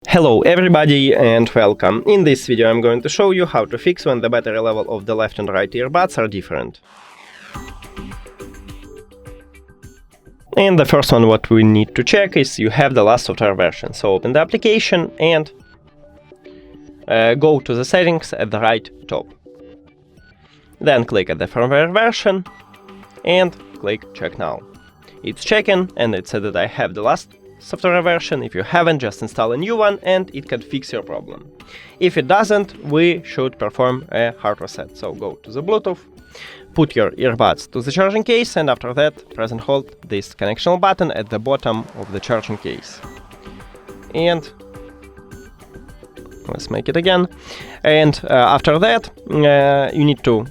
Hello everybody and welcome. In this video I'm going to show you how to fix when the battery level of the left and right earbuds are different. And the first one what we need to check is you have the last software version. So open the application and go to the settings at the right top. Then click at the firmware version and click check now. It's checking and it said that I have the last software version. If you haven't, just install a new one and it can fix your problem. If it doesn't, we should perform a hard reset. So go to the Bluetooth, put your earbuds to the charging case, and after that press and hold this connection button at the bottom of the charging case. And let's make it again. And after that you need to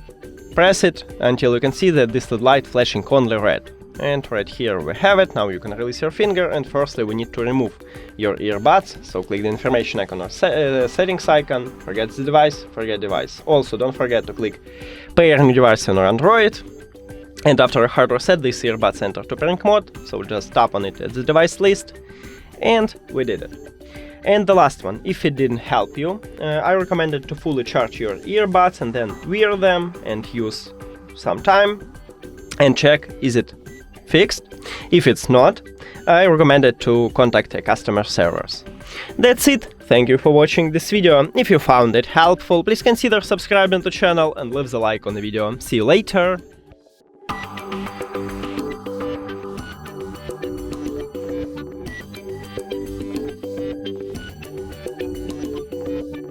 press it until you can see that this light flashing only red. And right here we have it. Now you can release your finger, and firstly we need to remove your earbuds. So click the information icon or settings icon, forget the device, forget device. Also don't forget to click pairing device on Android. And after a hard reset, these earbuds enter to pairing mode, so just tap on it at the device list, and we did it. And the last one, if it didn't help you, I recommend it to fully charge your earbuds and then wear them and use some time and check is it fixed. If it's not, I recommend it to contact a customer service. That's it. Thank you for watching this video. If you found it helpful, please consider subscribing to the channel and leave the like on the video. See you later.